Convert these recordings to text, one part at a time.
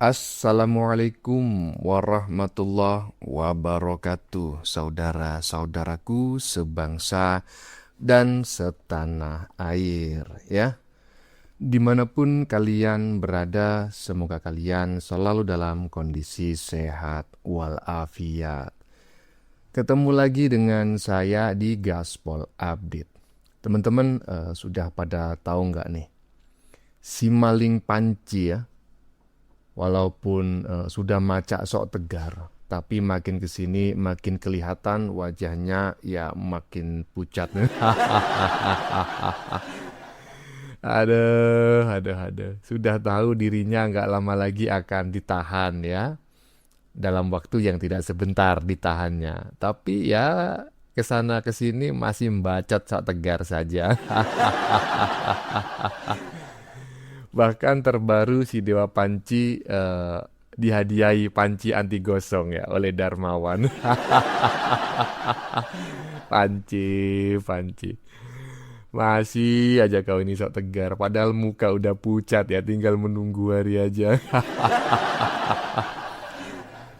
Assalamualaikum warahmatullahi wabarakatuh, saudara-saudaraku sebangsa dan setanah air ya. Dimanapun kalian berada, semoga kalian selalu dalam kondisi sehat walafiat. Ketemu lagi dengan saya di Gaspol Update. Teman-teman sudah pada tahu nggak nih, si maling panci ya, walaupun sudah macak sok tegar, tapi makin kesini makin kelihatan wajahnya ya makin pucat. Aduh. Sudah tahu dirinya nggak lama lagi akan ditahan ya. Dalam waktu yang tidak sebentar ditahannya. Tapi ya kesana kesini masih membacot sok tegar saja. Bahkan terbaru si Dewa Panci dihadiahi panci anti gosong ya oleh Darmawan. Panci. Masih aja kau ini sok tegar, padahal muka udah pucat ya, tinggal menunggu hari aja.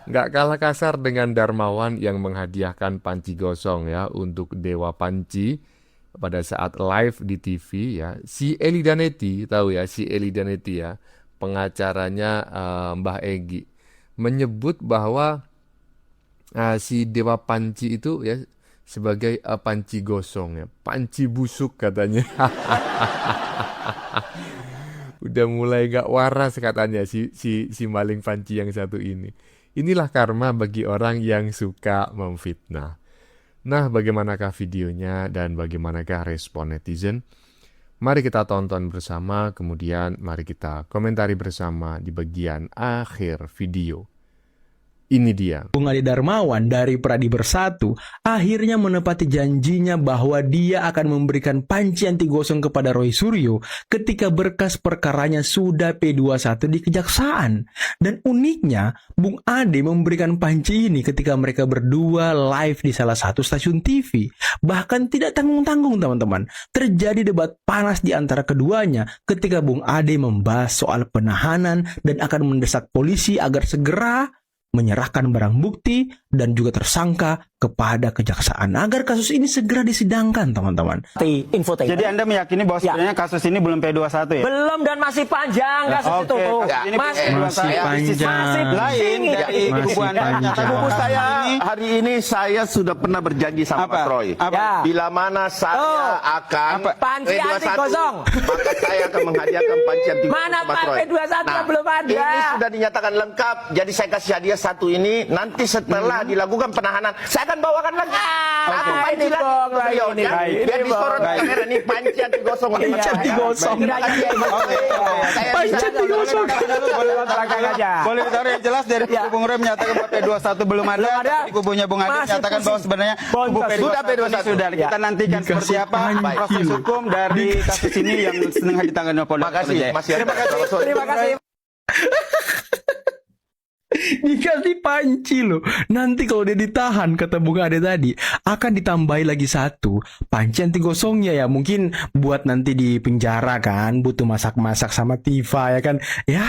Nggak kalah kasar dengan Darmawan yang menghadiahkan panci gosong ya untuk Dewa Panci pada saat live di TV ya. Si Eli Daneti, tahu ya si Eli Daneti ya, pengacaranya Mbah Egy, menyebut bahwa si Dewa Panci itu ya sebagai panci gosong ya, panci busuk katanya. Udah mulai gak waras katanya si maling panci yang satu ini. Inilah karma bagi orang yang suka memfitnah. Nah, bagaimanakah videonya dan bagaimanakah respon netizen? Mari kita tonton bersama, kemudian mari kita komentari bersama di bagian akhir video. Ini dia. Bung Ade Darmawan dari Pradi Bersatu akhirnya menepati janjinya bahwa dia akan memberikan panci anti gosong kepada Roy Suryo ketika berkas perkaranya sudah P21 di Kejaksaan. Dan uniknya, Bung Ade memberikan panci ini ketika mereka berdua live di salah satu stasiun TV. Bahkan tidak tanggung-tanggung teman-teman. Terjadi debat panas di antara keduanya ketika Bung Ade membahas soal penahanan dan akan mendesak polisi agar segera menyerahkan barang bukti dan juga tersangka kepada kejaksaan agar kasus ini segera disidangkan, teman-teman. Jadi Anda meyakini bahwa sebenarnya kasus ini belum P21 ya? Belum, dan masih panjang kasus itu. Ini masih panjang. Lain dari kubu Anda menyatakan Kubu bahwa saya hari ini saya sudah pernah berjanji sama Apa? Pak Troy. Apa? Bila mana saya akan Panci anti gosong. maka saya akan menghadiahkan panci anti gosong Mana ke Pak Pak Troy. P21 belum ada. Ini sudah dinyatakan lengkap. Jadi saya kasih hadiah satu ini. Nanti setelah dilakukan penahanan, saya akan bawakan lagi satu panci lagi ke beliau. ini, Biar disorot kamera ini panci anti gosong. Panci anti gosong. Panci anti gosong. Boleh ditaruh yang jelas dari kubu Bung Roy menyatakan bahwa P21 belum ada. Di kubunya Bung Ade menyatakan bahwa sebenarnya kubu P21 ini sudah. Kita nantikan seperti apa proses hukum dari kasus ini yang sedang ditangani oleh Polda Metro Jaya. Terima kasih. Dikasih panci loh. Nanti kalau dia ditahan, kata Bung Ade tadi, akan ditambahi lagi satu panci anti gosongnya ya. Mungkin buat nanti di penjara kan, butuh masak-masak sama Tifa ya kan. Ya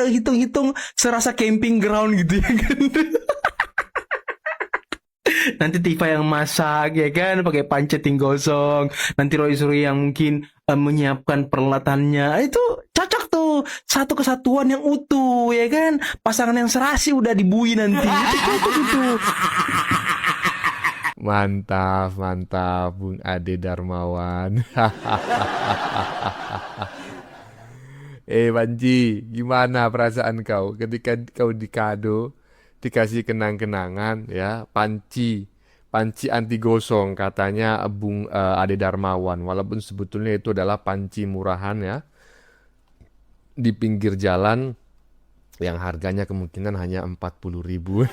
hitung-hitung serasa camping ground gitu ya kan. Nanti Tifa yang masak ya kan, pakai panci anti gosong. Nanti Roy Suryo yang mungkin menyiapkan peralatannya. Itu cocok tuh, satu kesatuan yang utuh ya kan. Pasangan yang serasi udah dibui nanti. Itu cocok itu. Mantap Bung Ade Darmawan. Panci, gimana perasaan kau ketika kau dikado, dikasih kenang-kenangan ya, panci anti gosong katanya Bung Ade Darmawan, walaupun sebetulnya itu adalah panci murahan ya, di pinggir jalan yang harganya kemungkinan hanya 40.000.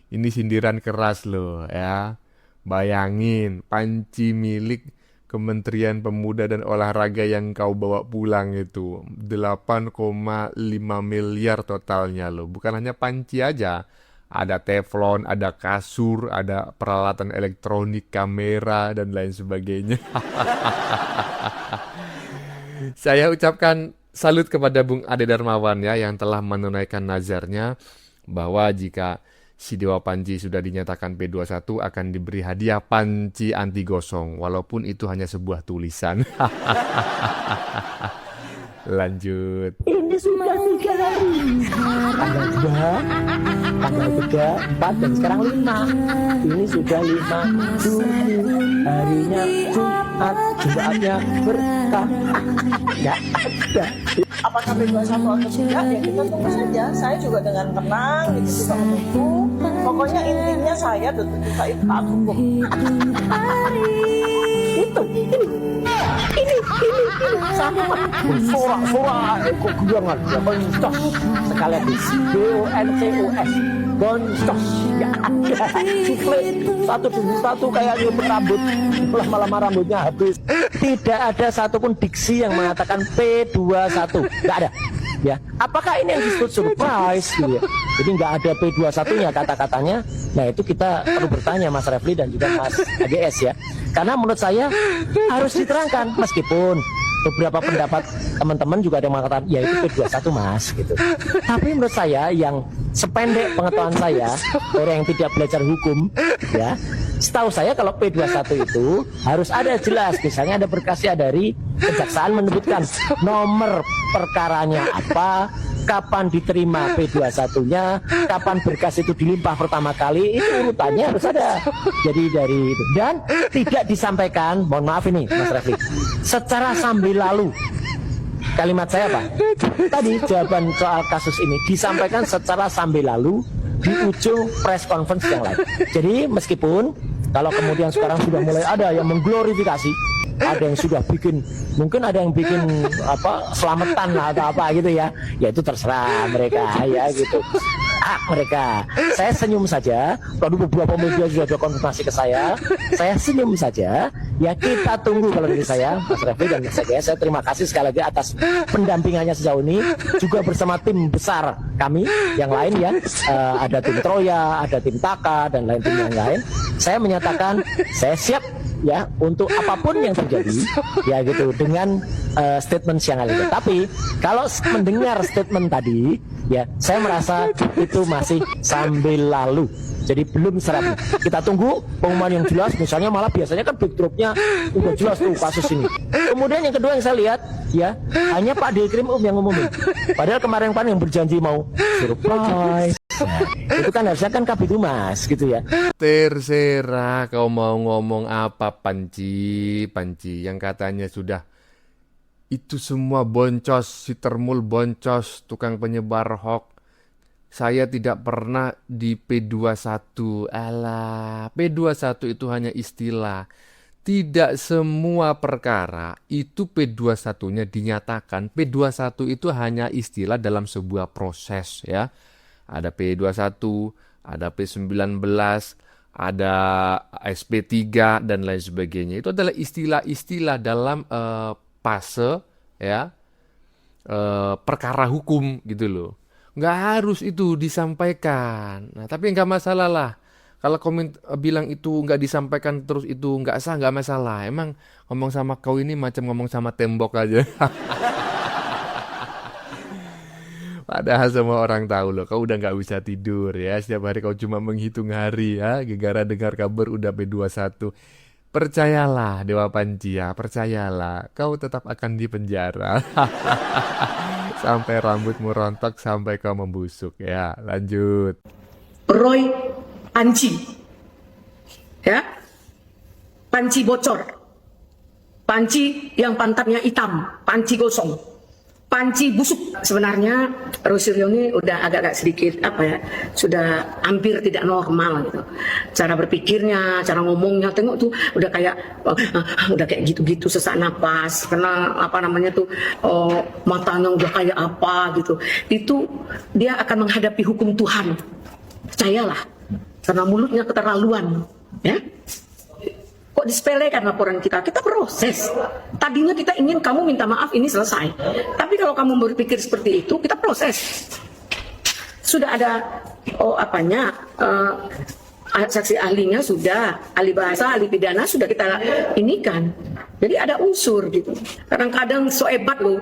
Ini sindiran keras loh ya. Bayangin panci milik Kementerian Pemuda dan Olahraga yang kau bawa pulang itu 8,5 miliar totalnya loh. Bukan hanya panci aja, ada teflon, ada kasur, ada peralatan elektronik, kamera, dan lain sebagainya. Saya ucapkan salut kepada Bung Ade Darmawan ya yang telah menunaikan nazarnya bahwa jika si Dewa Panji sudah dinyatakan P21 akan diberi hadiah panci anti gosong walaupun itu hanya sebuah tulisan. Lanjut. Ini sudah 3 hari. Tanggal 2, tanggal 3, 4, dan sekarang 5. Ini sudah 5 Juni. Harinya Jumat, Jumatnya berkah. Nggak ada. Apakah P21 atau tidak, ya kita tunggu saja. Saya juga dengan tenang, gitu juga menunggu. Pokoknya intinya saya tetap taat hukum. Itu, ini sama suara kegurangan ya boncos sekali lagi BONCOS boncos ya ada suplai satu demi satu kayak nyumput rambut lama-lama rambutnya habis. Tidak ada satupun diksi yang mengatakan P21, nggak ada ya. Apakah ini yang disebut surprise gitu ya? Jadi nggak ada P21-nya kata-katanya. Nah itu kita perlu bertanya Mas Refli dan juga Mas AGS ya. Karena menurut saya harus diterangkan, meskipun beberapa pendapat teman-teman juga ada yang mengatakan ya itu P21 Mas gitu. Tapi menurut saya yang sependek pengetahuan saya, orang yang tidak belajar hukum ya, setahu saya kalau P21 itu harus ada jelas, misalnya ada berkasnya dari kejaksaan menyebutkan nomor perkaranya apa, kapan diterima P21-nya, kapan berkas itu dilimpah pertama kali, itu urutannya harus ada. Jadi dari itu, dan tidak disampaikan, mohon maaf ini Mas Refli, secara sambil lalu. Kalimat saya apa? Tadi jawaban soal kasus ini disampaikan secara sambil lalu di ujung press conference yang lain. Jadi meskipun kalau kemudian sekarang sudah mulai ada yang mengglorifikasi, ada yang sudah bikin, mungkin ada yang bikin apa selamatan lah atau apa gitu ya, ya itu terserah mereka ya gitu, mereka. Saya senyum saja. Kalau beberapa media sudah ada konfirmasi ke saya senyum saja. Ya kita tunggu kalau dari saya, Mas Refli dan Mas AGS. Saya terima kasih sekali lagi atas pendampingannya sejauh ini, juga bersama tim besar kami yang lain ya, ada tim Troya, ada tim Taka dan lain tim yang lain. Saya menyatakan saya siap ya untuk apapun yang terjadi ya gitu dengan statement yang ada. Tapi kalau mendengar statement tadi ya saya merasa itu masih sambil lalu. Jadi belum serap. Kita tunggu pengumuman yang jelas. Misalnya malah biasanya kan backdropnya udah jelas tuh kasus ini. Kemudian yang kedua yang saya lihat ya hanya Pak Dekrim yang ngumumin. Padahal kemarin yang berjanji mau surprise. Nah, itu kan harusnya kan Kabid Humas gitu ya. Terserah kau mau ngomong apa Panci yang katanya sudah itu semua boncos, si Termul boncos, tukang penyebar hoax. Saya tidak pernah di P21. Alah, P21 itu hanya istilah. Tidak semua perkara itu P21-nya dinyatakan. P21 itu hanya istilah dalam sebuah proses ya. Ada P21, ada P19, ada SP3 dan lain sebagainya. Itu adalah istilah-istilah dalam fase ya perkara hukum gitu loh. Nggak harus itu disampaikan. Nah, tapi nggak masalah lah. Kalau bilang itu nggak disampaikan terus itu nggak sah, nggak masalah. Emang ngomong sama kau ini macam ngomong sama tembok aja. Padahal semua orang tahu loh, kau udah nggak bisa tidur ya. Setiap hari kau cuma menghitung hari ya. Gara-gara dengar kabar udah P21. Percayalah Dewa Panji ya, percayalah. Kau tetap akan dipenjara. Sampai rambutmu rontok, sampai kau membusuk ya. Lanjut. Roy Panji, ya, panci bocor, panci yang pantatnya hitam, panci gosong, panci busuk. Sebenarnya Roy Suryo ini udah agak-agak sedikit apa ya, sudah hampir tidak normal gitu. Cara berpikirnya, cara ngomongnya, tengok tuh udah kayak gitu-gitu, sesak napas, karena apa namanya tuh matanya udah kayak apa gitu. Itu dia akan menghadapi hukum Tuhan, percayalah. Karena mulutnya keterlaluan, ya. Kok disepelekan laporan kita? Kita proses. Tadinya kita ingin kamu minta maaf ini selesai. Tapi kalau kamu berpikir seperti itu, kita proses. Sudah ada saksi ahlinya sudah, ahli bahasa, ahli pidana sudah kita inikan. Jadi ada unsur gitu. Kadang-kadang so hebat loh.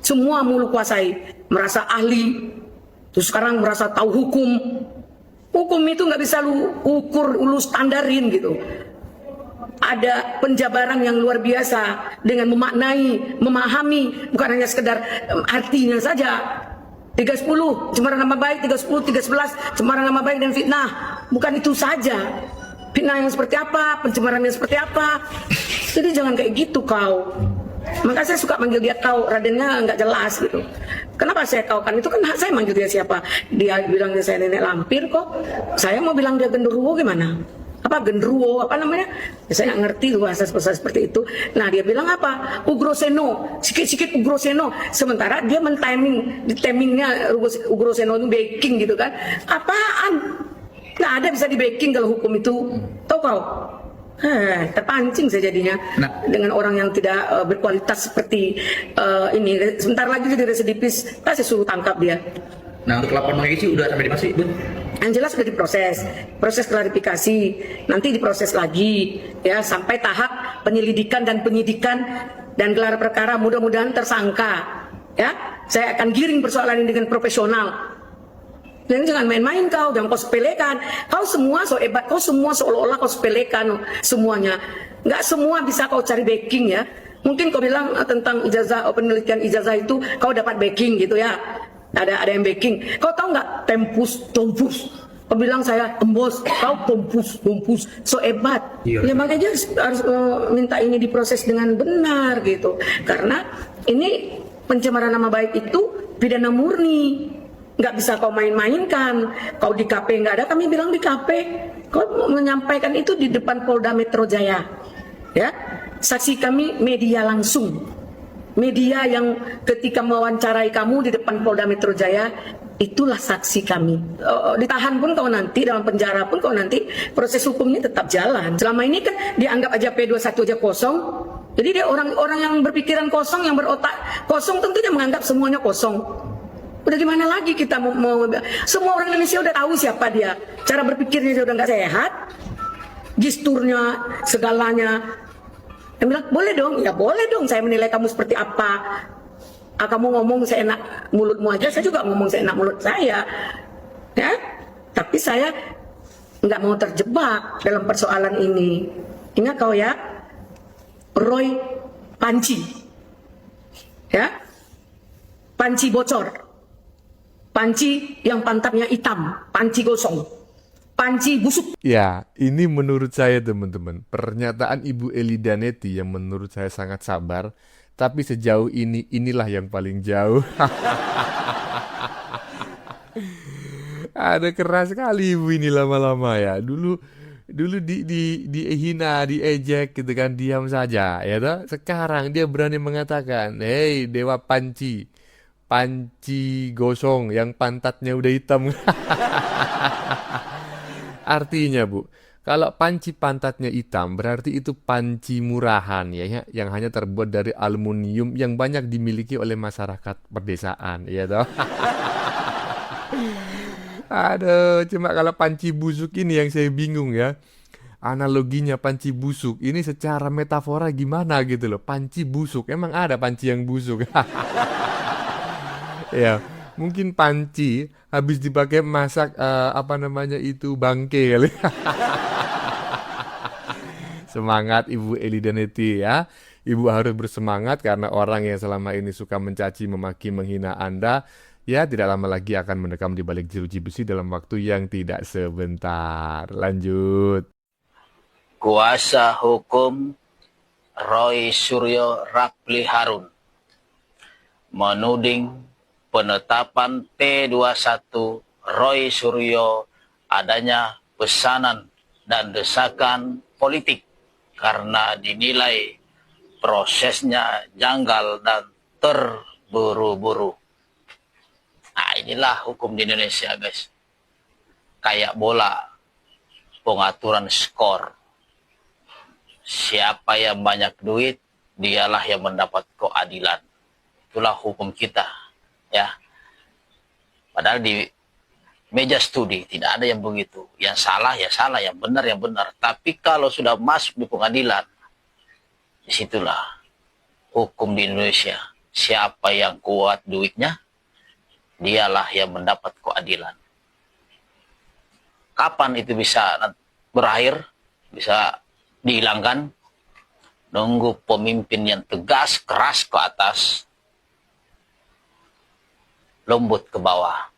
Semua mulu kuasai, merasa ahli, terus sekarang merasa tahu hukum. Hukum itu nggak bisa lu ukur, lu standarin gitu. Ada penjabaran yang luar biasa dengan memaknai, memahami, bukan hanya sekedar artinya saja. 310 cemaran nama baik, 310, 311 cemaran nama baik dan fitnah. Bukan itu saja. Fitnah yang seperti apa, pencemaran yang seperti apa. Jadi jangan kayak gitu kau. Maka saya suka manggil dia kau, Radennya nggak jelas gitu. Kenapa saya kau? Kan itu kan hak saya manggil dia siapa. Dia bilang saya nenek lampir kok. Saya mau bilang dia genderuwo gimana? Apa genderuwo, apa namanya? Ya, saya nggak ngerti bahasa seperti itu. Nah dia bilang apa? Ugroseno, sikit-sikit Ugroseno. Sementara dia men-timing, di timingnya Ugroseno itu baking gitu kan. Apaan? Nggak ada bisa di baking kalau hukum itu. Tahu kau? Terpancing saya jadinya dengan orang yang tidak berkualitas seperti ini. Sebentar lagi jadi residipis, saya suruh tangkap dia. Nah untuk laporan sih udah sampai di mana sih, Bun? Yang jelas sudah proses klarifikasi, nanti diproses lagi ya sampai tahap penyelidikan dan gelar perkara, mudah-mudahan tersangka ya. Saya akan giring persoalan ini dengan profesional. Dan jangan main-main kau, jangan kau sepelekan. Kau semua so hebat, kau semua seolah-olah kau sepelekan semuanya. Nggak semua bisa kau cari backing ya. Mungkin kau bilang tentang ijazah, penelitian ijazah itu kau dapat backing gitu ya. Ada yang backing. Kau tahu nggak tempus. Kau bilang saya embos, kau tempus. So hebat. Ya makanya harus minta ini diproses dengan benar gitu. Karena ini pencemaran nama baik itu pidana murni. Nggak bisa kau main-mainkan. Kau di KP nggak ada, kami bilang di KP. Kau menyampaikan itu di depan Polda Metro Jaya. Ya, saksi kami media langsung. Media yang ketika mewawancarai kamu di depan Polda Metro Jaya, itulah saksi kami. Ditahan pun kau nanti, dalam penjara pun kau nanti, proses hukumnya tetap jalan. Selama ini kan dianggap aja P21 aja kosong. Jadi dia orang-orang yang berpikiran kosong, yang berotak kosong, tentunya menganggap semuanya kosong. Udah gimana lagi kita mau semua orang Indonesia udah tahu siapa dia. Cara berpikirnya dia udah nggak sehat, gesturnya, segalanya. Dia bilang, boleh dong, ya boleh dong saya menilai kamu seperti apa. Kamu ngomong seenak mulutmu aja, saya juga ngomong seenak mulut saya. Ya, tapi saya nggak mau terjebak dalam persoalan ini. Ingat kau ya, Roy Panci. Ya, panci bocor. Panci yang pantatnya hitam, panci gosong, panci busuk. Ya, ini menurut saya teman-teman, pernyataan Ibu Eli Danetti yang menurut saya sangat sabar, tapi sejauh ini inilah yang paling jauh. Ada keras sekali Ibu ini lama-lama ya. Dulu dihina, diejek gitu kan, diam saja ya toh. Sekarang dia berani mengatakan, "Hei Dewa Panci gosong yang pantatnya udah hitam." Artinya Bu, kalau panci pantatnya hitam berarti itu panci murahan ya, yang hanya terbuat dari aluminium yang banyak dimiliki oleh masyarakat pedesaan ya toh. Aduh, cuma kalau panci busuk ini yang saya bingung ya. Analoginya panci busuk ini secara metafora gimana gitu loh. Panci busuk, emang ada panci yang busuk? Ya, mungkin panci habis dipakai masak bangke kali. Semangat Ibu Eli Danetti ya. Ibu harus bersemangat karena orang yang selama ini suka mencaci, memaki, menghina Anda, ya tidak lama lagi akan mendekam di balik jeruji besi dalam waktu yang tidak sebentar. Lanjut. Kuasa hukum Roy Suryo Rapli Harun menuding penetapan P21 Roy Suryo adanya pesanan dan desakan politik karena dinilai prosesnya janggal dan terburu-buru. Nah inilah hukum di Indonesia guys. Kayak bola, pengaturan skor. Siapa yang banyak duit, dialah yang mendapat keadilan. Itulah hukum kita. Ya, padahal di meja studi tidak ada yang begitu. Yang salah ya salah, yang benar ya benar. Tapi kalau sudah masuk di pengadilan, disitulah hukum di Indonesia siapa yang kuat duitnya, dialah yang mendapat keadilan. Kapan itu bisa berakhir, bisa dihilangkan? Nunggu pemimpin yang tegas, keras ke atas, lembut ke bawah.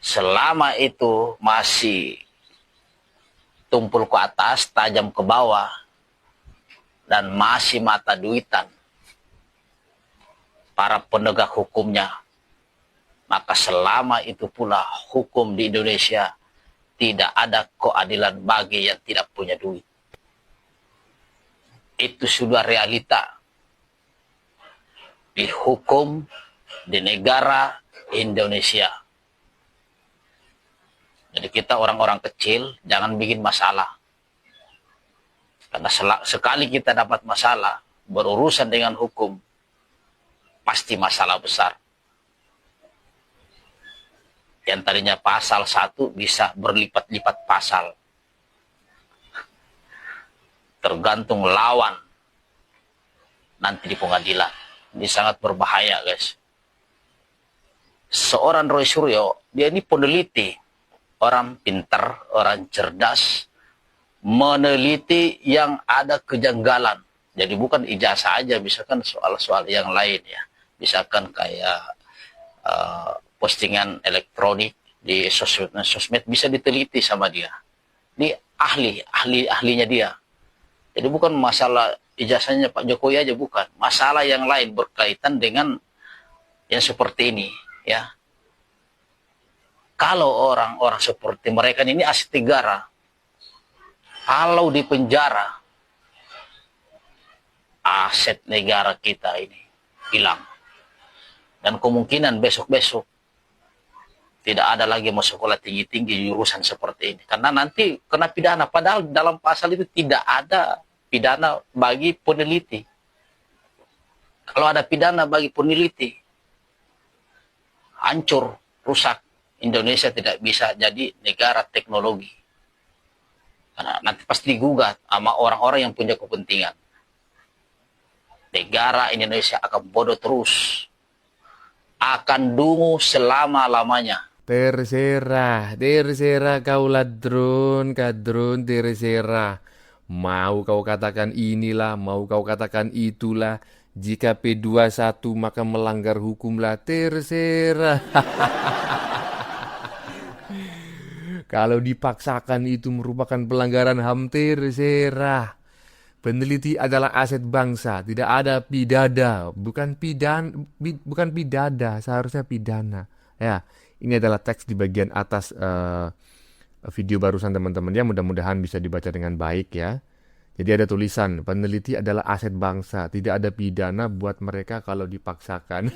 Selama itu masih tumpul ke atas, tajam ke bawah, dan masih mata duitan para penegak hukumnya, maka selama itu pula hukum di Indonesia tidak ada keadilan bagi yang tidak punya duit. Itu sudah realita di hukum di negara Indonesia. Jadi kita orang-orang kecil jangan bikin masalah. Karena sekali kita dapat masalah berurusan dengan hukum, pasti masalah besar. Yang tadinya pasal 1 bisa berlipat-lipat pasal. Tergantung lawan nanti di pengadilan. Ini sangat berbahaya, guys. Seorang Roy Suryo, dia ini peneliti, orang pintar, orang cerdas, meneliti yang ada kejanggalan. Jadi bukan ijazah aja, misalkan soal-soal yang lain ya. Misalkan kayak postingan elektronik di sosmed bisa diteliti sama dia. Ini ahlinya dia. Jadi bukan masalah ijazahnya Pak Jokowi aja, bukan. Masalah yang lain berkaitan dengan yang seperti ini, ya. Kalau orang-orang seperti mereka ini aset negara, kalau di penjara, aset negara kita ini hilang. Dan kemungkinan besok-besok tidak ada lagi mau sekolah tinggi-tinggi jurusan seperti ini. Karena nanti kena pidana. Padahal dalam pasal itu tidak ada pidana bagi peneliti. Kalau ada pidana bagi peneliti, hancur, rusak. Indonesia tidak bisa jadi negara teknologi. Karena nanti pasti digugat sama orang-orang yang punya kepentingan. Negara Indonesia akan bodoh terus. Akan dungu selama-lamanya. Terserah kau ladron, kadron, terserah. Mau kau katakan inilah, mau kau katakan itulah. Jika P21 maka melanggar hukumlah, terserah. Kalau dipaksakan itu merupakan pelanggaran HAM, terserah. Peneliti adalah aset bangsa, tidak ada pidada, bukan pidada, seharusnya pidana. Ya, ini adalah teks di bagian atas video barusan teman-teman ya, mudah-mudahan bisa dibaca dengan baik ya. Jadi ada tulisan, peneliti adalah aset bangsa, tidak ada pidana buat mereka kalau dipaksakan.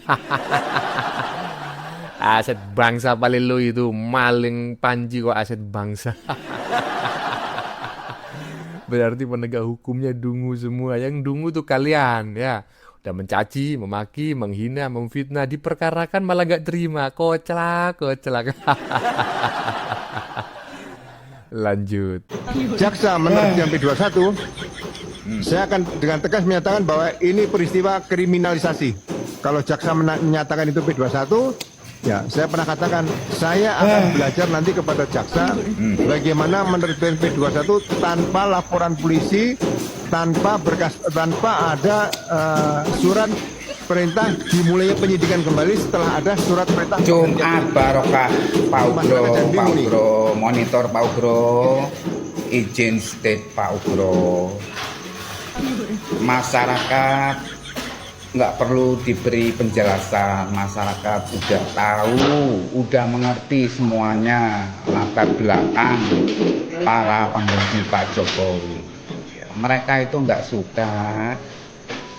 Aset bangsa paling lo itu, maling Panji kok aset bangsa. Berarti penegak hukumnya dungu semua. Yang dungu tuh kalian ya. Udah mencaci, memaki, menghina, memfitnah, diperkarakan malah gak terima. Koclak. Lanjut. Jaksa menerjang P21, saya akan dengan tegas menyatakan bahwa ini peristiwa kriminalisasi. Kalau jaksa menyatakan itu P21, ya, saya pernah katakan, saya akan belajar nanti kepada jaksa bagaimana menerjang P21 tanpa laporan polisi, tanpa berkas, tanpa ada surat perintah dimulainya penyidikan kembali setelah ada surat perintah. Jumat barokah Pak Ugro, monitor Pak Ugro, izin state Pak Ugro. Masyarakat nggak perlu diberi penjelasan, masyarakat sudah tahu, udah mengerti semuanya latar belakang para pendukung Pak Jokowi. Mereka itu nggak suka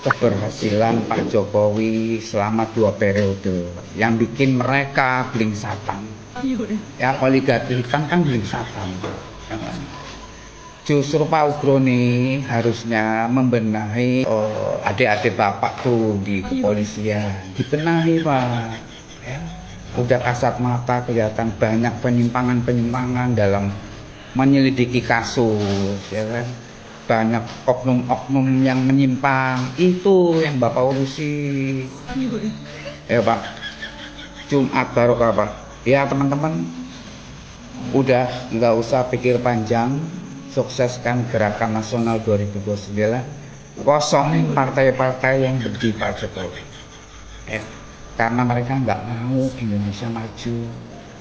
keberhasilan Pak Jokowi selama 2 periode, yang bikin mereka blingsatan. Ya oligarki kan blingsatan. Justru Pak Ugro nih harusnya membenahi adik-adik bapak tuh di kepolisian, dibenahi Pak. Ya. Udah kasat mata kelihatan banyak penyimpangan dalam menyelidiki kasus, ya kan. banyak oknum-oknum yang menyimpang, itu yang Bapak urusi. Ya Pak, Jumat barokah Pak. Ya teman-teman, udah nggak usah pikir panjang, sukseskan Gerakan Nasional 2029, kosongin partai-partai yang benci Pak Jokowi. Ya, karena mereka nggak mau Indonesia maju.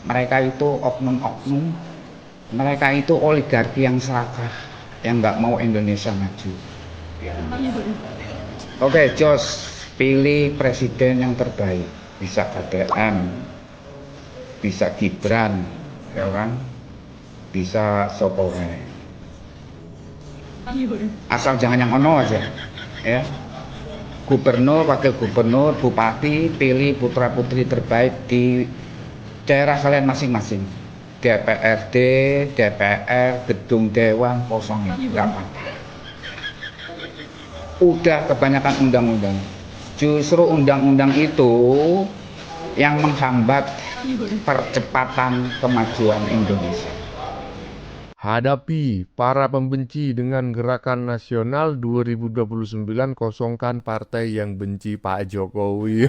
Mereka itu oknum-oknum, mereka itu oligarki yang serakah, yang nggak mau Indonesia maju. Oke, Jos, pilih presiden yang terbaik. Bisa KTM, bisa Gibran, ya kan? Bisa Jokowi. Asal jangan yang ono aja, ya. Gubernur, wakil gubernur, bupati, pilih putra putri terbaik di daerah kalian masing-masing. DPRD, DPR, gedung dewan kosongin, nggak apa-apa. Udah kebanyakan undang-undang. Justru undang-undang itu yang menghambat percepatan kemajuan Indonesia. Hadapi para pembenci dengan Gerakan Nasional 2029, kosongkan partai yang benci Pak Jokowi.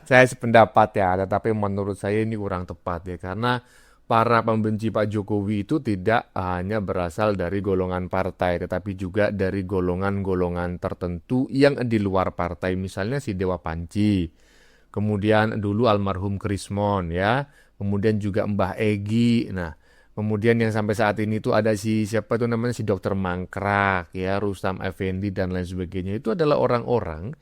Saya sependapat ya, tetapi menurut saya ini kurang tepat ya, karena para pembenci Pak Jokowi itu tidak hanya berasal dari golongan partai, tetapi juga dari golongan-golongan tertentu yang di luar partai, misalnya si Dewa Panci, kemudian dulu almarhum Krismon ya, kemudian juga Mbah Egi, nah kemudian yang sampai saat ini tuh ada si siapa tuh namanya si Dokter Mangkrak ya, Rustam Effendi dan lain sebagainya, itu adalah orang-orang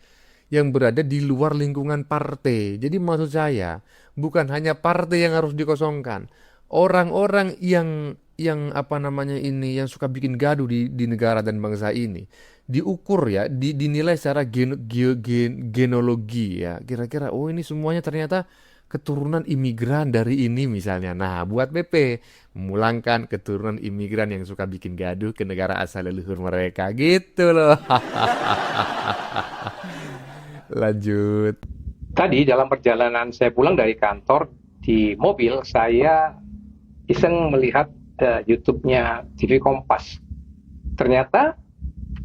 yang berada di luar lingkungan partai. Jadi maksud saya bukan hanya partai yang harus dikosongkan, orang-orang yang apa namanya ini yang suka bikin gaduh di negara dan bangsa ini diukur ya, dinilai secara genologi ya. Kira-kira oh ini semuanya ternyata keturunan imigran dari ini misalnya. Nah, buat BP memulangkan keturunan imigran yang suka bikin gaduh ke negara asal leluhur mereka gitu loh. Lanjut. Tadi dalam perjalanan saya pulang dari kantor, di mobil saya iseng melihat YouTube-nya TV Kompas. Ternyata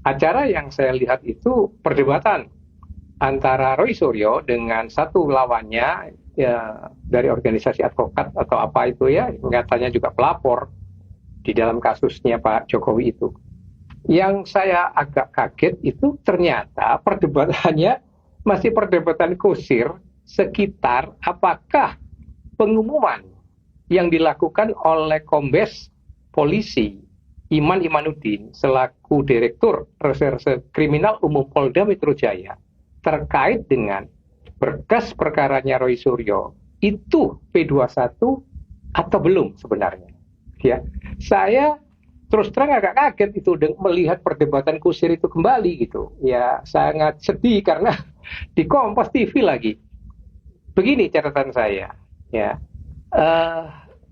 acara yang saya lihat itu perdebatan antara Roy Suryo dengan satu lawannya ya, dari organisasi advokat atau apa itu ya, katanya juga pelapor di dalam kasusnya Pak Jokowi itu. Yang saya agak kaget itu ternyata perdebatannya masih perdebatan kusir sekitar apakah pengumuman yang dilakukan oleh Kombes Polisi Iman Imanuddin selaku Direktur Reserse Kriminal Umum Polda Metro Jaya terkait dengan berkas perkaranya Roy Suryo itu P21 atau belum sebenarnya. Ya, saya terus terang agak kaget itu melihat perdebatan kusir itu kembali gitu. Ya, sangat sedih karena di Kompas TV lagi. Begini catatan saya, ya.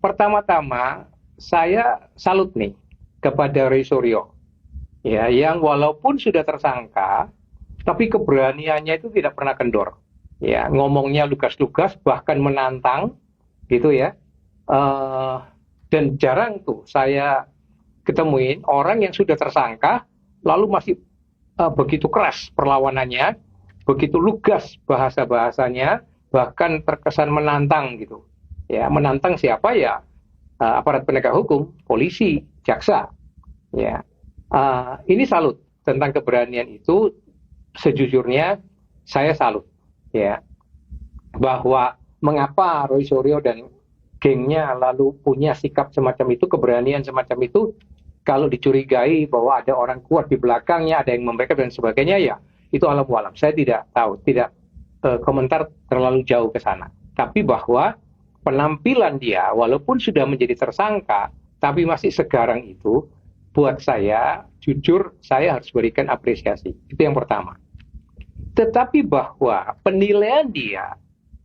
Pertama-tama saya salut nih kepada Roy Suryo, ya, yang walaupun sudah tersangka, tapi keberaniannya itu tidak pernah kendor. Ya, ngomongnya lugas-lugas, bahkan menantang, gitu ya. Dan jarang tuh saya ketemuin orang yang sudah tersangka lalu masih begitu keras perlawanannya, begitu lugas bahasa-bahasanya, bahkan terkesan menantang gitu. Ya, menantang siapa ya? Aparat penegak hukum, polisi, jaksa. Ya, ini salut tentang keberanian itu. Sejujurnya saya salut. Ya, bahwa mengapa Roy Suryo dan gengnya lalu punya sikap semacam itu, keberanian semacam itu. Kalau dicurigai bahwa ada orang kuat di belakangnya, ada yang membackup dan sebagainya, ya itu alam walam. Saya tidak tahu, tidak komentar terlalu jauh ke sana. Tapi bahwa penampilan dia, walaupun sudah menjadi tersangka, tapi masih segarang itu, buat saya, jujur, saya harus berikan apresiasi. Itu yang pertama. Tetapi bahwa penilaian dia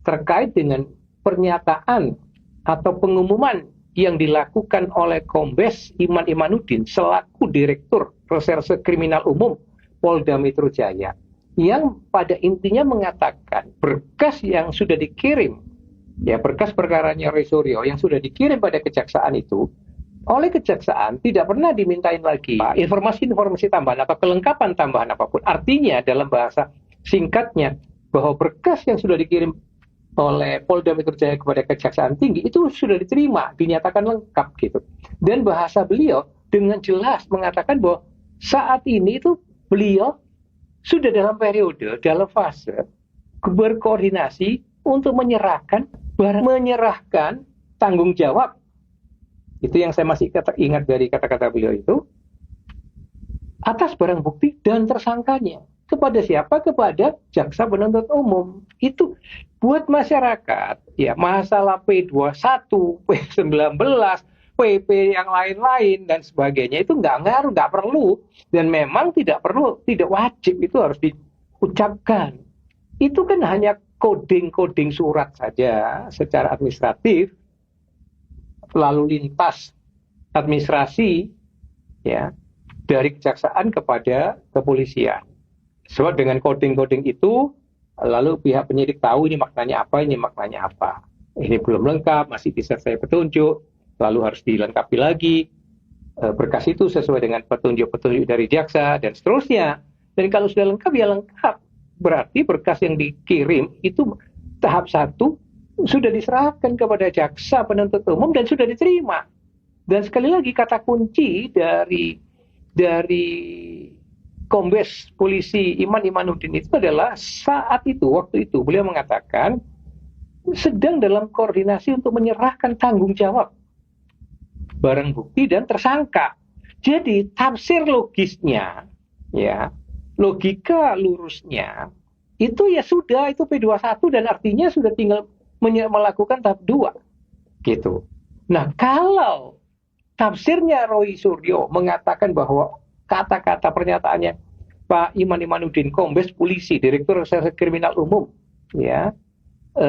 terkait dengan pernyataan atau pengumuman yang dilakukan oleh Kombes Iman Imanuddin selaku Direktur Reserse Kriminal Umum Polda Metro Jaya, yang pada intinya mengatakan berkas yang sudah dikirim, ya berkas perkaranya Roy Suryo yang sudah dikirim pada kejaksaan itu oleh kejaksaan tidak pernah dimintain lagi informasi-informasi tambahan atau kelengkapan tambahan apapun. Artinya dalam bahasa singkatnya bahwa berkas yang sudah dikirim oleh Polda Metro Jaya kepada Kejaksaan Tinggi itu sudah diterima, dinyatakan lengkap gitu. Dan bahasa beliau dengan jelas mengatakan bahwa saat ini itu beliau sudah dalam periode, dalam fase berkoordinasi untuk menyerahkan tanggung jawab. Itu yang saya masih ingat dari kata-kata beliau itu, atas barang bukti dan tersangkanya. Kepada siapa? Kepada jaksa penuntut umum. Itu buat masyarakat, ya masalah P21, P19, PP yang lain-lain dan sebagainya itu nggak ngaruh, nggak perlu. Dan memang tidak perlu, tidak wajib itu harus diucapkan. Itu kan hanya coding surat saja secara administratif, lalu lintas administrasi ya dari kejaksaan kepada kepolisian. Sebab dengan coding itu lalu pihak penyidik tahu ini maknanya apa, ini maknanya apa. Ini belum lengkap, masih bisa saya petunjuk, lalu harus dilengkapi lagi berkas itu sesuai dengan petunjuk-petunjuk dari jaksa dan seterusnya. Dan kalau sudah lengkap ya lengkap. Berarti berkas yang dikirim itu tahap 1 sudah diserahkan kepada jaksa penuntut umum dan sudah diterima. Dan sekali lagi kata kunci dari Kombes Polisi Iman Imanuddin itu adalah saat itu, waktu itu beliau mengatakan sedang dalam koordinasi untuk menyerahkan tanggung jawab barang bukti dan tersangka. Jadi tafsir logisnya, ya logika lurusnya itu ya sudah itu P21 dan artinya sudah tinggal melakukan tahap 2 gitu. Nah kalau tafsirnya Roy Suryo mengatakan bahwa kata-kata pernyataannya Pak Iman Imanuddin, Kombes Polisi, Direktur Reserse Kriminal Umum, ya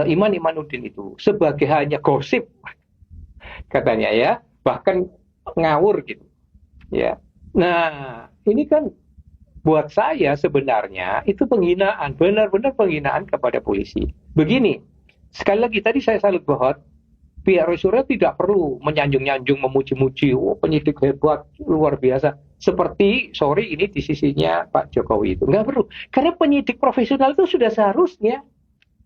Iman Imanuddin itu sebagai hanya gosip katanya ya, bahkan ngawur gitu, ya. Nah ini kan buat saya sebenarnya itu penghinaan, benar-benar penghinaan kepada polisi. Begini. Sekali lagi tadi saya salut bahwa pihak Roy Suryo tidak perlu menyanjung-nyanjung, memuji-muji, penyidik hebat, luar biasa. Seperti, ini di sisinya Pak Jokowi itu. Nggak perlu. Karena penyidik profesional itu sudah seharusnya.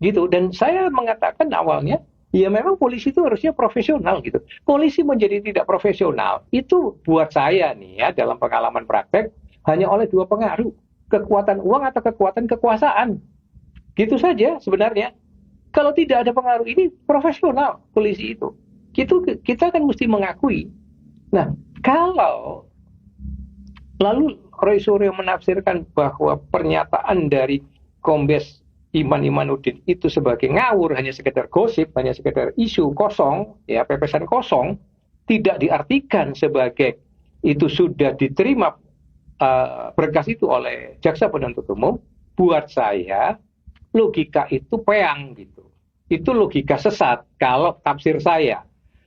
Gitu. Dan saya mengatakan awalnya, ya memang polisi itu harusnya profesional gitu. Polisi menjadi tidak profesional, itu buat saya nih ya, dalam pengalaman praktek, hanya oleh 2 pengaruh. Kekuatan uang atau kekuatan kekuasaan. Gitu saja sebenarnya. Kalau tidak ada pengaruh ini profesional polisi itu. Kita kan mesti mengakui. Nah, kalau lalu Roy Suryo menafsirkan bahwa pernyataan dari Kombes Iman Imanuddin itu sebagai ngawur, hanya sekedar gosip, hanya sekedar isu kosong, ya pepesan kosong, tidak diartikan sebagai itu sudah diterima berkas itu oleh jaksa penuntut umum. Buat saya logika itu peang gitu. Itu logika sesat kalau tafsir saya.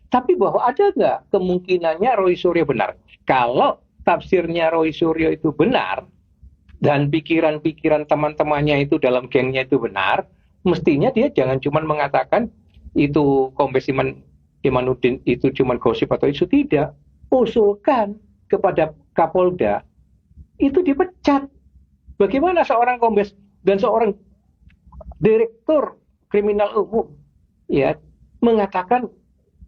Tapi bahwa ada nggak kemungkinannya Roy Suryo benar? Kalau tafsirnya Roy Suryo itu benar dan pikiran-pikiran teman-temannya itu dalam gengnya itu benar, mestinya dia jangan cuma mengatakan itu Kombes Imanuddin itu cuma gosip atau isu, tidak. Usulkan kepada Kapolda itu dipecat. Bagaimana seorang kombes dan seorang direktur kriminal umum ya mengatakan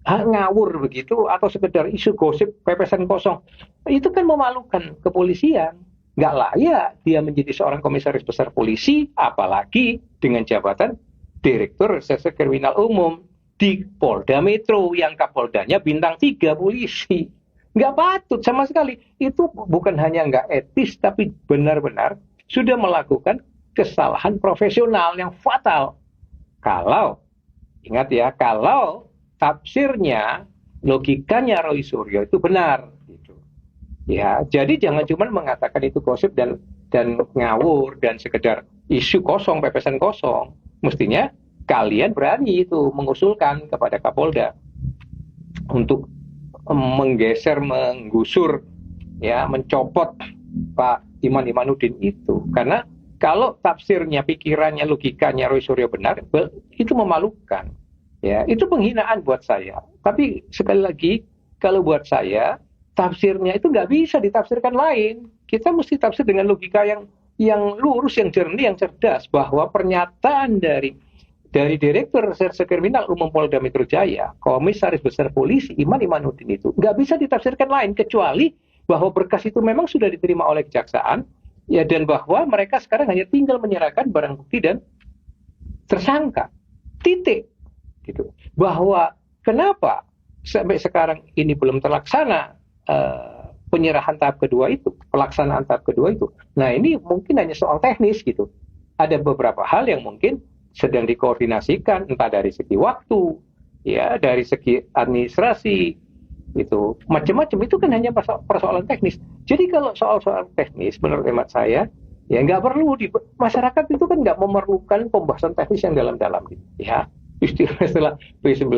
ngawur begitu atau sekedar isu gosip pepesan kosong, itu kan memalukan kepolisian. Nggak layak dia menjadi seorang komisaris besar polisi, apalagi dengan jabatan Direktur Reserse Kriminal Umum di Polda Metro yang Kapoldanya bintang 3 polisi. Nggak patut sama sekali. Itu bukan hanya nggak etis, tapi benar-benar sudah melakukan kesalahan profesional yang fatal. Kalau, ingat ya, kalau tafsirnya, logikanya Roy Suryo itu benar. Gitu. Ya, jadi jangan cuma mengatakan itu gosip dan ngawur dan sekedar isu kosong, pepesan kosong. Mestinya kalian berani itu mengusulkan kepada Kapolda untuk menggeser, menggusur, ya, mencopot Pak Iman Imanuddin itu. Karena kalau tafsirnya, pikirannya, logikanya Roy Suryo benar, itu memalukan. Ya, itu penghinaan buat saya. Tapi sekali lagi, kalau buat saya tafsirnya itu nggak bisa ditafsirkan lain. Kita mesti tafsir dengan logika yang lurus, yang jernih, yang cerdas, bahwa pernyataan dari Direktur Reserse Kriminal Umum Polda Metro Jaya, Komisaris Besar Polisi Iman Imanuddin itu nggak bisa ditafsirkan lain kecuali bahwa berkas itu memang sudah diterima oleh kejaksaan, ya, dan bahwa mereka sekarang hanya tinggal menyerahkan barang bukti dan tersangka. Titik. Gitu. Bahwa kenapa sampai sekarang ini belum terlaksana penyerahan tahap kedua itu, pelaksanaan tahap kedua itu. Nah, ini mungkin hanya soal teknis gitu. Ada beberapa hal yang mungkin sedang dikoordinasikan, entah dari segi waktu, ya, dari segi administrasi, itu macam-macam. Itu kan hanya persoalan teknis. Jadi kalau soal-soal teknis, menurut hemat saya, ya nggak perlu masyarakat itu kan nggak memerlukan pembahasan teknis yang dalam-dalam, gitu, ya. Istilah P19,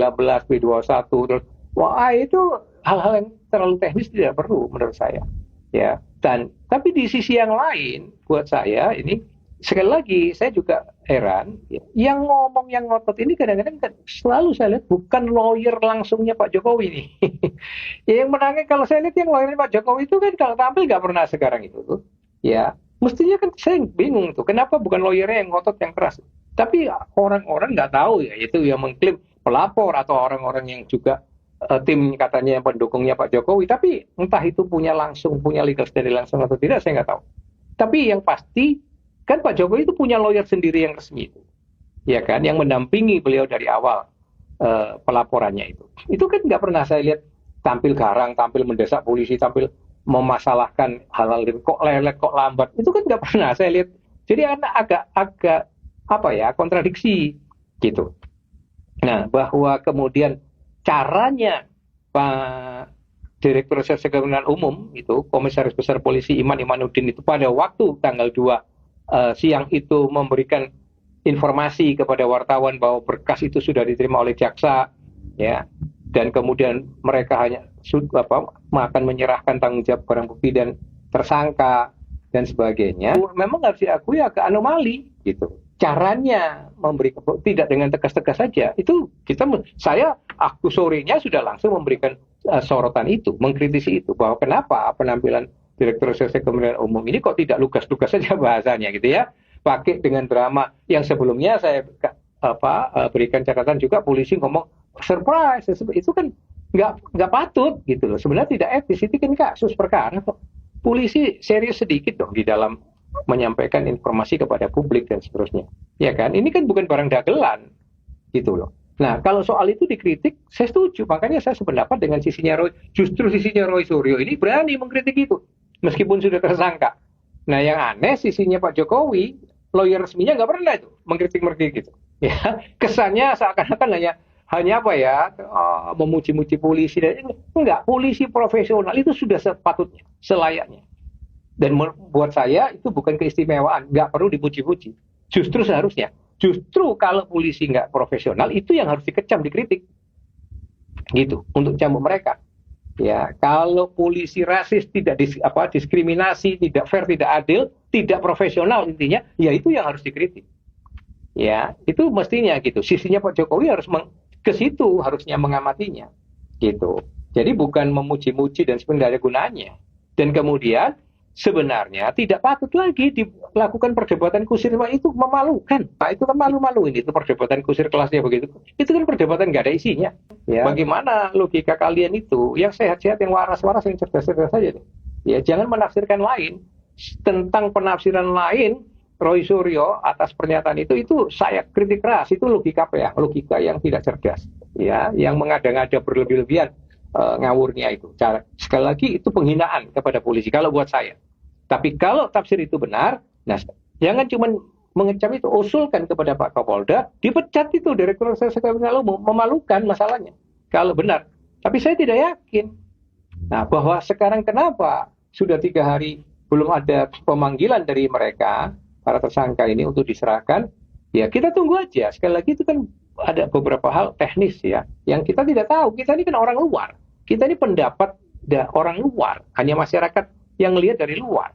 P21, terus, wah, itu hal-hal yang terlalu teknis tidak perlu menurut saya, ya. Tapi di sisi yang lain, buat saya ini sekali lagi saya juga heran, ya, yang ngomong, yang ngotot ini kadang-kadang kan selalu saya lihat bukan lawyer langsungnya Pak Jokowi nih. Ya, yang menangnya kalau saya lihat yang lawyernya Pak Jokowi itu kan kalau tampil nggak pernah sekarang itu tuh. Ya, mestinya kan saya bingung tuh kenapa bukan lawyernya yang ngotot, yang keras. Tapi orang-orang nggak tahu, ya, itu yang mengklaim pelapor atau orang-orang yang juga tim katanya yang pendukungnya Pak Jokowi. Tapi entah itu punya legal standing langsung atau tidak, saya nggak tahu. Tapi yang pasti kan Pak Jokowi itu punya lawyer sendiri yang resmi itu, ya kan, yang mendampingi beliau dari awal pelaporannya itu. Itu kan nggak pernah saya lihat tampil garang, tampil mendesak polisi, tampil memasalahkan hal-hal kok lelet, kok lambat. Itu kan nggak pernah saya lihat. Jadi agak apa ya, kontradiksi gitu. Nah, bahwa kemudian caranya Pak Direktur Reserse Kriminal Umum itu, Komisaris Besar Polisi Iman Imanuddin itu pada waktu tanggal 2 siang itu memberikan informasi kepada wartawan bahwa berkas itu sudah diterima oleh jaksa, ya, dan kemudian mereka hanya akan menyerahkan tanggung jawab barang bukti dan tersangka dan sebagainya. Memang harus diakui agak anomali gitu. Caranya memberi tidak dengan tegas-tegas saja. Itu aku sorenya sudah langsung memberikan sorotan itu, mengkritisi itu, bahwa kenapa penampilan Direktur Reserse Kriminal Umum ini kok tidak lugas-lugas saja bahasanya gitu ya, pakai dengan drama yang sebelumnya saya berikan catatan juga, polisi ngomong surprise, itu kan nggak patut gitu loh, sebenarnya tidak etis, itu kan kasus perkara kok. Polisi serius sedikit dong di dalam menyampaikan informasi kepada publik dan seterusnya, ya kan, ini kan bukan barang dagelan gitu loh. Nah, kalau soal itu dikritik, saya setuju, makanya saya sependapat dengan justru sisinya Roy Suryo ini berani mengkritik itu meskipun sudah tersangka. Nah, yang aneh sisinya Pak Jokowi, lawyer resminya nggak pernah itu mengkritik gitu. Ya, kesannya seakan-akan hanya apa ya, memuji-muji polisi. Enggak, polisi profesional itu sudah sepatutnya, selayaknya. Dan buat saya itu bukan keistimewaan, nggak perlu dipuji-puji. Justru seharusnya, kalau polisi nggak profesional itu yang harus dikecam, dikritik, gitu, untuk cambuk mereka. Ya, kalau polisi rasis, tidak diskriminasi, tidak fair, tidak adil, tidak profesional intinya, ya itu yang harus dikritik. Ya, itu mestinya gitu. Sisinya Pak Jokowi harus ke situ, harusnya mengamatinya, gitu. Jadi bukan memuji-muji dan sebenarnya gunanya. Dan kemudian sebenarnya tidak patut lagi dilakukan perdebatan kusir, itu memalukan. Nah, itu kan malu-maluin, itu perdebatan kusir kelasnya begitu. Itu kan perdebatan nggak ada isinya. Ya. Bagaimana logika kalian itu, yang sehat-sehat, yang waras-waras, yang cerdas-cerdas saja. Ya, jangan menafsirkan lain. Tentang penafsiran lain, Roy Suryo atas pernyataan itu saya kritik keras. Itu logika apa ya? Logika yang tidak cerdas. Ya, yang mengada-ngada berlebih-lebihan. Ngawurnya itu. Sekali lagi itu penghinaan kepada polisi kalau buat saya. Tapi kalau tafsir itu benar, nah jangan cuma mengecam itu, usulkan kepada Pak Kapolda, dipecat itu Direktur Reserse Kriminal Umum, memalukan masalahnya kalau benar. Tapi saya tidak yakin. Nah, bahwa sekarang kenapa sudah 3 hari belum ada pemanggilan dari mereka, para tersangka ini untuk diserahkan, ya kita tunggu aja. Sekali lagi itu kan ada beberapa hal teknis ya, yang kita tidak tahu. Kita ini kan orang luar. Kita ini pendapat orang luar, hanya masyarakat yang lihat dari luar.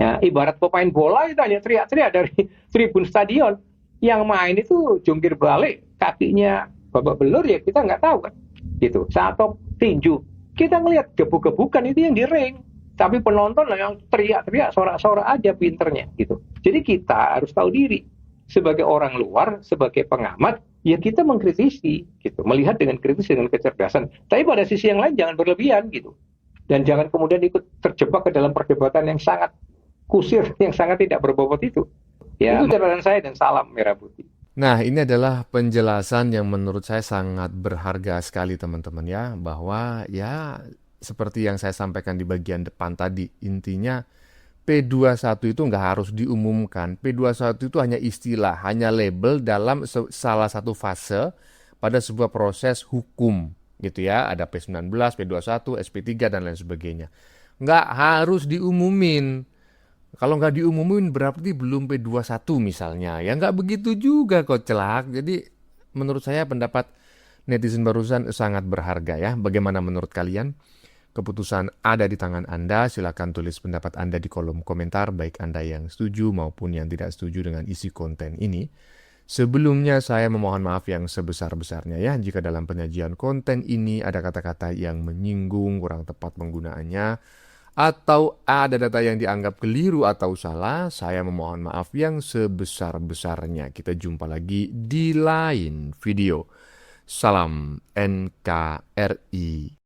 Ya, ibarat pemain bola itu hanya teriak-teriak dari tribun stadion. Yang main itu jungkir balik, kakinya babak belur, ya kita nggak tahu kan. gitu. Saat top tinju, kita ngelihat gebuk-gebukan itu yang di ring, tapi penonton yang teriak-teriak, sorak-sorak aja pinternya gitu. Jadi kita harus tahu diri sebagai orang luar, sebagai pengamat, ya kita mengkritisi gitu, melihat dengan kritis, dengan kecerdasan. Tapi pada sisi yang lain jangan berlebihan gitu, dan jangan kemudian ikut terjebak ke dalam perdebatan yang sangat kusir, yang sangat tidak berbobot itu. Ya, itu catatan saya dan salam merah putih. Nah, ini adalah penjelasan yang menurut saya sangat berharga sekali teman-teman ya, bahwa ya seperti yang saya sampaikan di bagian depan tadi, intinya P21 itu nggak harus diumumkan. P21 itu hanya istilah, hanya label dalam salah satu fase pada sebuah proses hukum gitu ya. Ada P19, P21, SP3 dan lain sebagainya. Nggak harus diumumin. Kalau nggak diumumin berarti belum P21 misalnya. Ya nggak begitu juga kok celak. Jadi menurut saya pendapat netizen barusan sangat berharga ya. Bagaimana menurut kalian? Keputusan ada di tangan Anda. Silakan tulis pendapat Anda di kolom komentar, baik Anda yang setuju maupun yang tidak setuju dengan isi konten ini. Sebelumnya saya memohon maaf yang sebesar-besarnya ya jika dalam penyajian konten ini ada kata-kata yang menyinggung, kurang tepat penggunaannya, atau ada data yang dianggap keliru atau salah. Saya memohon maaf yang sebesar-besarnya. Kita jumpa lagi di lain video. Salam NKRI.